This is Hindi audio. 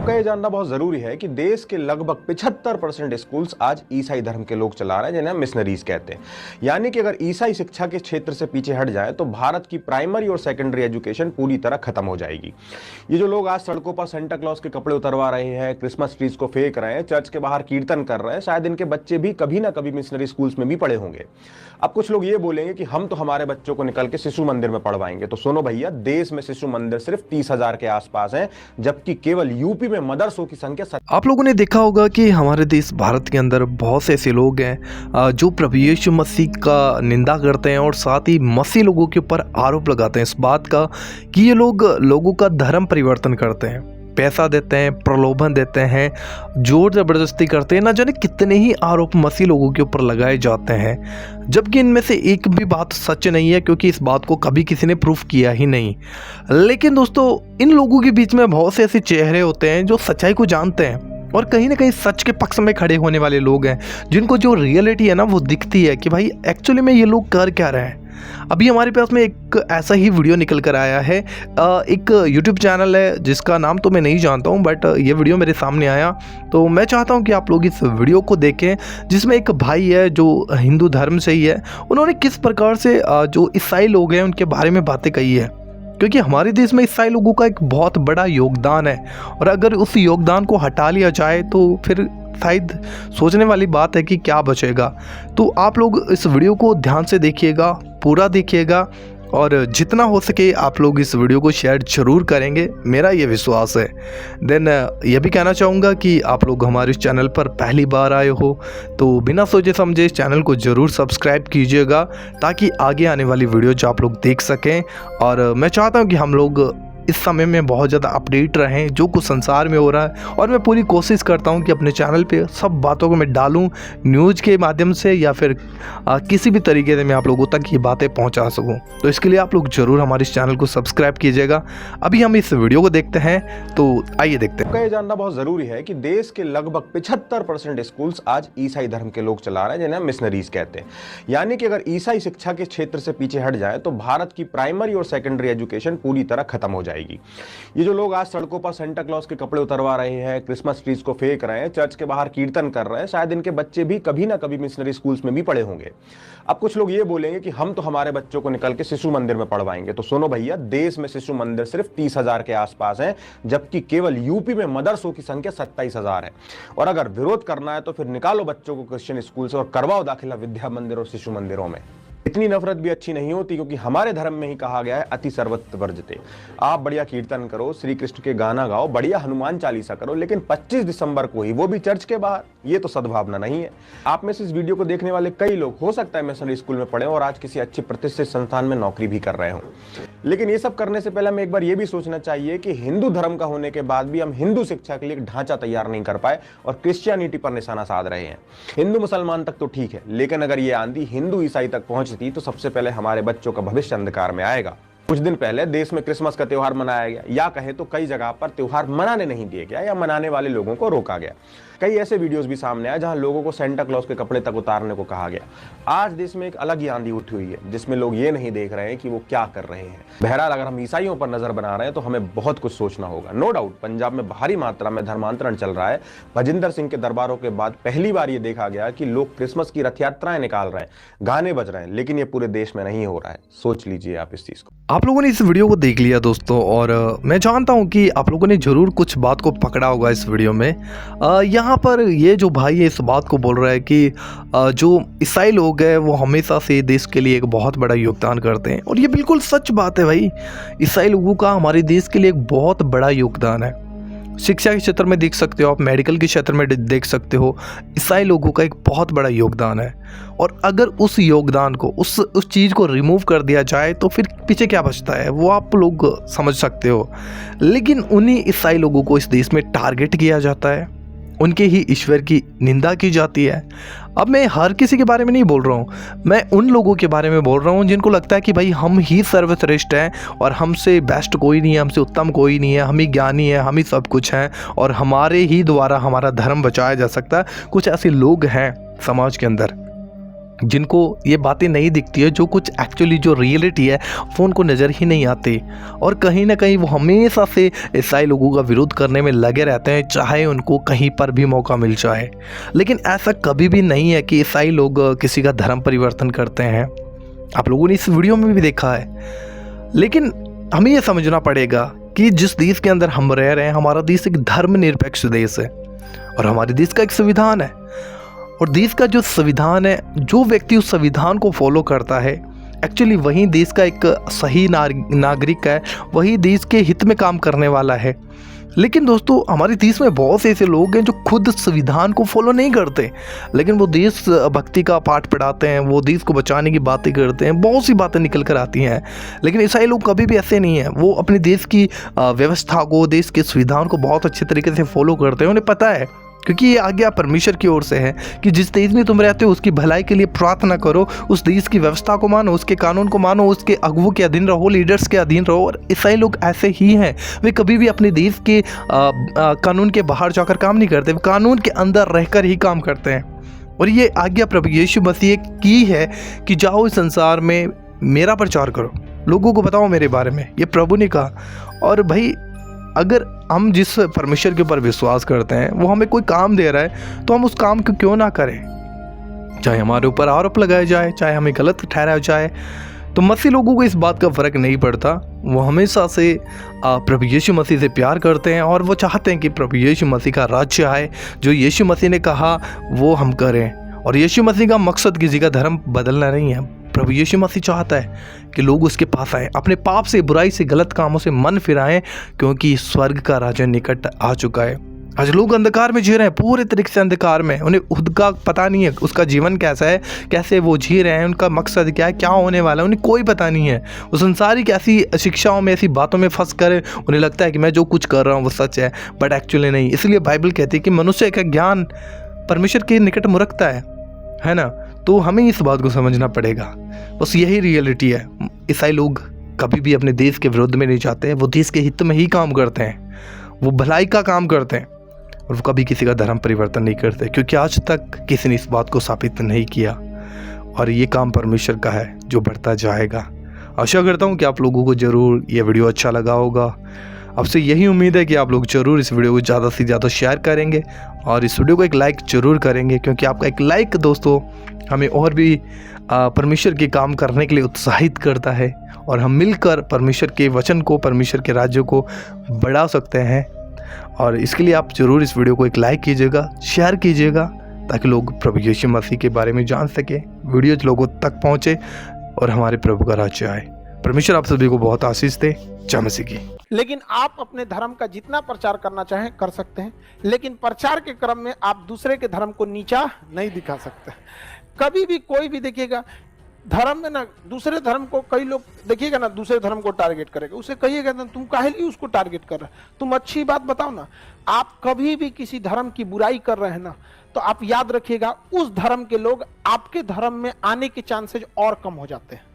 आपका ये जानना बहुत जरूरी है कि देश के लगभग 75% स्कूल्स आज ईसाई धर्म के लोग चला रहे हैं, जिन्हें मिशनरीज कहते हैं। यानी कि अगर ईसाई शिक्षा के क्षेत्र से पीछे हट जाए तो भारत की प्राइमरी और सेकेंडरी एजुकेशन पूरी तरह खत्म हो जाएगी। ये जो लोग आज सड़कों पर सेंटा क्लॉज के कपड़े उतरवा रहे हैं, क्रिसमस ट्रीज को फेंक रहे हैं, चर्च के बाहर कीर्तन कर रहे हैं, शायद इनके बच्चे भी कभी ना कभी मिशनरी स्कूल्स में भी पढ़े होंगे। अब कुछ लोग ये बोलेंगे कि हम तो हमारे बच्चों को निकल के शिशु मंदिर में पढ़वाएंगे। तो सुनो भैया, देश में शिशु मंदिर सिर्फ 30,000 के आसपास हैं, जबकि केवल यूपी में मदरसों की संख्या। आप लोगों ने देखा होगा कि हमारे देश भारत के अंदर बहुत से ऐसे लोग हैं जो प्रभु यीशु मसीह का निंदा करते हैं और साथ ही मसीह लोगों के ऊपर आरोप लगाते हैं इस बात का कि ये लोग लोगों का धर्म परिवर्तन करते हैं, पैसा देते हैं, प्रलोभन देते हैं, जोर ज़बरदस्ती करते हैं। ना जाने कितने ही आरोप मसीह लोगों के ऊपर लगाए जाते हैं, जबकि इनमें से एक भी बात सच नहीं है, क्योंकि इस बात को कभी किसी ने प्रूफ किया ही नहीं। लेकिन दोस्तों, इन लोगों के बीच में बहुत से ऐसे चेहरे होते हैं जो सच्चाई को जानते हैं और कहीं ना कहीं सच के पक्ष में खड़े होने वाले लोग हैं, जिनको जो रियलिटी है ना वो दिखती है कि भाई एक्चुअली में ये लोग कर क्या रहे हैं। अभी हमारे पास में एक ऐसा ही वीडियो निकल कर आया है। एक यूट्यूब चैनल है जिसका नाम तो मैं नहीं जानता हूँ, बट ये वीडियो मेरे सामने आया तो मैं चाहता हूँ कि आप लोग इस वीडियो को देखें, जिसमें एक भाई है जो हिंदू धर्म से ही है। उन्होंने किस प्रकार से जो ईसाई लोग हैं उनके बारे में बातें कही है, क्योंकि हमारे देश में ईसाई लोगों का एक बहुत बड़ा योगदान है और अगर उस योगदान को हटा लिया जाए तो फिर शायद सोचने वाली बात है कि क्या बचेगा। तो आप लोग इस वीडियो को ध्यान से देखिएगा, पूरा देखिएगा और जितना हो सके आप लोग इस वीडियो को शेयर जरूर करेंगे, मेरा ये विश्वास है। देन ये भी कहना चाहूँगा कि आप लोग हमारे इस चैनल पर पहली बार आए हो तो बिना सोचे समझे इस चैनल को ज़रूर सब्सक्राइब कीजिएगा, ताकि आगे आने वाली वीडियो जो आप लोग देख सकें। और मैं चाहता हूँ कि हम लोग इस समय में बहुत ज़्यादा अपडेट रहें जो कुछ संसार में हो रहा है, और मैं पूरी कोशिश करता हूं कि अपने चैनल पे सब बातों को मैं डालूं न्यूज़ के माध्यम से या फिर किसी भी तरीके से मैं आप लोगों तक ये बातें पहुंचा सकूं। तो इसके लिए आप लोग ज़रूर हमारे इस चैनल को सब्सक्राइब कीजिएगा। अभी हम इस वीडियो को देखते हैं, तो आइए देखते हैं। आपका ये जानना बहुत ज़रूरी है कि देश के लगभग 75% स्कूल्स आज ईसाई धर्म के लोग चला रहे हैं, जिन्हें मिशनरीज कहते हैं। यानी कि अगर ईसाई शिक्षा के क्षेत्र से पीछे हट जाए तो भारत की प्राइमरी और सेकेंडरी एजुकेशन पूरी तरह खत्म हो जाएगी। ये जो लोग आज सड़कों पर सेंटा क्लॉज के कपड़े उतरवा रहे हैं, क्रिसमस ट्रीज को फेंक रहे हैं, चर्च के बाहर कीर्तन कर रहे हैं, शायद इनके बच्चे भी कभी ना कभी मिशनरी स्कूल्स में भी पढ़े होंगे। अब कुछ लोग ये बोलेंगे कि हम तो हमारे बच्चों को निकल के शिशु मंदिर में पढ़वाएंगे। तो सुनो भैया, देश में शिशु मंदिर सिर्फ 30,000 के आसपास हैं, जबकि केवल यूपी में मदरसों की संख्या 27,000 है। और अगर विरोध करना है तो फिर निकालो बच्चों को क्रिश्चियन स्कूल से और करवाओ दाखिला विद्या मंदिर और शिशु मंदिरों में। इतनी नफरत भी अच्छी नहीं होती, क्योंकि हमारे धर्म में ही कहा गया है अति सर्वत्र वर्जते। आप बढ़िया कीर्तन करो, श्री कृष्ण के गाना गाओ, बढ़िया हनुमान चालीसा करो, लेकिन 25 दिसंबर को ही, वो भी चर्च के बाहर, ये तो सद्भावना नहीं है। आप में से इस वीडियो को देखने वाले कई लोग हो सकता है मिशनरी स्कूल में पढ़े और आज किसी अच्छी प्रतिष्ठित संस्थान में नौकरी भी कर रहे हों। लेकिन ये सब करने से पहले हमें एक बार ये भी सोचना चाहिए कि हिंदू धर्म का होने के बाद भी हम हिंदू शिक्षा के लिए एक ढांचा तैयार नहीं कर पाए और क्रिश्चियनिटी पर निशाना साध रहे हैं। हिंदू मुसलमान तक तो ठीक है, लेकिन अगर ये आंधी हिंदू ईसाई तक पहुंचती तो सबसे पहले हमारे बच्चों का भविष्य अंधकार में आएगा। कुछ दिन पहले देश में क्रिसमस का त्योहार मनाया गया, या कहे तो कई जगह पर त्योहार मनाने नहीं दिया गया या मनाने वाले लोगों को रोका गया। कई ऐसे वीडियोस भी सामने आए जहां लोगों को सेंटा क्लॉज के कपड़े तक उतारने को कहा गया। आज देश में एक अलग ही आंधी उठी हुई है, जिसमें लोग ये नहीं देख रहे हैं कि वो क्या कर रहे हैं। बहरहाल, अगर हम ईसाइयों पर नजर बना रहे हैं तो हमें बहुत कुछ सोचना होगा। नो डाउट पंजाब में भारी मात्रा में धर्मांतरण चल रहा है। भजिंदर सिंह के दरबारों के बाद पहली बार ये देखा गया कि लोग क्रिसमस की रथ यात्राएं निकाल रहे हैं, गाने बज रहे हैं, लेकिन ये पूरे देश में नहीं हो रहा है। सोच लीजिए आप इस चीज को। आप लोगों ने इस वीडियो को देख लिया दोस्तों, और मैं जानता हूं कि आप लोगों ने जरूर कुछ बात को पकड़ा होगा इस वीडियो में। यहाँ पर ये जो भाई है इस बात को बोल रहा है कि जो ईसाई लोग हैं वो हमेशा से देश के लिए एक बहुत बड़ा योगदान करते हैं, और ये बिल्कुल सच बात है भाई। ईसाई लोगों का हमारे देश के लिए एक बहुत बड़ा योगदान है। शिक्षा के क्षेत्र में देख सकते हो आप, मेडिकल के क्षेत्र में देख सकते हो, ईसाई लोगों का एक बहुत बड़ा योगदान है। और अगर उस योगदान को, उस चीज़ को रिमूव कर दिया जाए तो फिर पीछे क्या बचता है वो आप लोग समझ सकते हो। लेकिन उन्हीं ईसाई लोगों को इस देश में टारगेट किया जाता है, उनके ही ईश्वर की निंदा की जाती है। अब मैं हर किसी के बारे में नहीं बोल रहा हूँ, मैं उन लोगों के बारे में बोल रहा हूँ जिनको लगता है कि भाई हम ही सर्वश्रेष्ठ हैं और हमसे बेस्ट कोई नहीं है, हमसे उत्तम कोई नहीं है, हम ही ज्ञानी है, हम ही सब कुछ हैं और हमारे ही द्वारा हमारा धर्म बचाया जा सकता है। कुछ ऐसे लोग हैं समाज के अंदर जिनको ये बातें नहीं दिखती है, जो कुछ एक्चुअली जो रियलिटी है वो उनको नज़र ही नहीं आती, और कहीं ना कहीं वो हमेशा से ईसाई लोगों का विरोध करने में लगे रहते हैं, चाहे उनको कहीं पर भी मौका मिल जाए। लेकिन ऐसा कभी भी नहीं है कि ईसाई लोग किसी का धर्म परिवर्तन करते हैं। आप लोगों ने इस वीडियो में भी देखा है। लेकिन हमें ये समझना पड़ेगा कि जिस देश के अंदर हम रह रहे हैं, हमारा देश एक धर्मनिरपेक्ष देश है और हमारे देश का एक संविधान है, और देश का जो संविधान है, जो व्यक्ति उस संविधान को फॉलो करता है, एक्चुअली वही देश का एक सही नागरिक है, वही देश के हित में काम करने वाला है। लेकिन दोस्तों, हमारे देश में बहुत से ऐसे लोग हैं जो खुद संविधान को फॉलो नहीं करते, लेकिन वो देश भक्ति का पाठ पढ़ाते हैं, वो देश को बचाने की बातें करते हैं, बहुत सी बातें निकल कर आती हैं। लेकिन ईसाई लोग कभी भी ऐसे नहीं हैं। वो अपने देश की व्यवस्था को, देश के संविधान को बहुत अच्छे तरीके से फॉलो करते हैं। उन्हें पता है, क्योंकि ये आज्ञा परमेश्वर की ओर से है कि जिस देश में तुम रहते हो उसकी भलाई के लिए प्रार्थना करो, उस देश की व्यवस्था को मानो, उसके कानून को मानो, उसके अगुवों के अधीन रहो, लीडर्स के अधीन रहो। और ईसाई लोग ऐसे ही हैं। वे कभी भी अपने देश के कानून के बाहर जाकर काम नहीं करते, वे कानून के अंदर रहकर ही काम करते हैं। और ये आज्ञा प्रभु यीशु मसीह की है कि जाओ इस संसार में मेरा प्रचार करो, लोगों को बताओ मेरे बारे में, ये प्रभु ने कहा। और भाई, अगर हम जिस परमेश्वर के ऊपर विश्वास करते हैं वो हमें कोई काम दे रहा है, तो हम उस काम को क्यों ना करें, चाहे हमारे ऊपर आरोप लगाया जाए, चाहे हमें गलत ठहराया जाए। तो मसीह लोगों को इस बात का फ़र्क नहीं पड़ता। वो हमेशा से प्रभु यीशु मसीह से प्यार करते हैं, और वो चाहते हैं कि प्रभु यीशु मसीह का राज्य आए। जो यीशु मसीह ने कहा वो हम करें। और यीशु मसीह का मकसद किसी का धर्म बदलना नहीं है। प्रभु यीशु मसीह चाहता है कि लोग उसके पास आएँ, अपने पाप से, बुराई से, गलत कामों से मन फिराएं, क्योंकि स्वर्ग का राज्य निकट आ चुका है। आज लोग अंधकार में जी रहे हैं, पूरे तरीके से अंधकार में। उन्हें खुद का पता नहीं है, उसका जीवन कैसा है, कैसे वो जी रहे हैं, उनका मकसद क्या है, क्या होने वाला है, उन्हें कोई पता नहीं है। वो संसारिक ऐसी शिक्षाओं में, ऐसी बातों में फंस कर उन्हें लगता है कि मैं जो कुछ कर रहा हूँ वो सच है, बट एक्चुअली नहीं। इसलिए बाइबल कहती है कि मनुष्य का ज्ञान परमेश्वर के निकट मूर्खता है ना। तो हमें इस बात को समझना पड़ेगा। बस यही रियलिटी है। ईसाई लोग कभी भी अपने देश के विरुद्ध में नहीं जाते हैं, वो देश के हित में ही काम करते हैं, वो भलाई का काम करते हैं, और वो कभी किसी का धर्म परिवर्तन नहीं करते, क्योंकि आज तक किसी ने इस बात को साबित नहीं किया। और ये काम परमेश्वर का है जो बढ़ता जाएगा। आशा करता हूँ कि आप लोगों को ज़रूर ये वीडियो अच्छा लगा होगा। आपसे यही उम्मीद है कि आप लोग ज़रूर इस वीडियो को ज़्यादा से ज़्यादा शेयर करेंगे, और इस वीडियो को एक लाइक ज़रूर करेंगे, क्योंकि आपका एक लाइक दोस्तों हमें और भी परमेश्वर के काम करने के लिए उत्साहित करता है, और हम मिलकर परमेश्वर के वचन को, परमेश्वर के राज्य को बढ़ा सकते हैं। और इसके लिए आप ज़रूर इस वीडियो को एक लाइक कीजिएगा, शेयर कीजिएगा, ताकि लोग प्रभु यीशु मसीह के बारे में जान सकें, वीडियो लोगों तक पहुँचे और हमारे प्रभु का राज्य आए। परमेश्वर आप सभी को बहुत आशीष दे। जय मसीह की। लेकिन आप अपने धर्म का जितना प्रचार करना चाहें कर सकते हैं, लेकिन प्रचार के क्रम में आप दूसरे के धर्म को नीचा नहीं दिखा सकते। कभी भी कोई भी देखिएगा धर्म में ना, दूसरे धर्म को कई लोग देखिएगा ना, दूसरे धर्म को टारगेट करेगा, उसे कहिएगा ना तुम काहे लिए उसको टारगेट कर रहे हो, तुम अच्छी बात बताओ ना। आप कभी भी किसी धर्म की बुराई कर रहे हैं ना, तो आप याद रखिएगा उस धर्म के लोग आपके धर्म में आने के चांसेज और कम हो जाते हैं।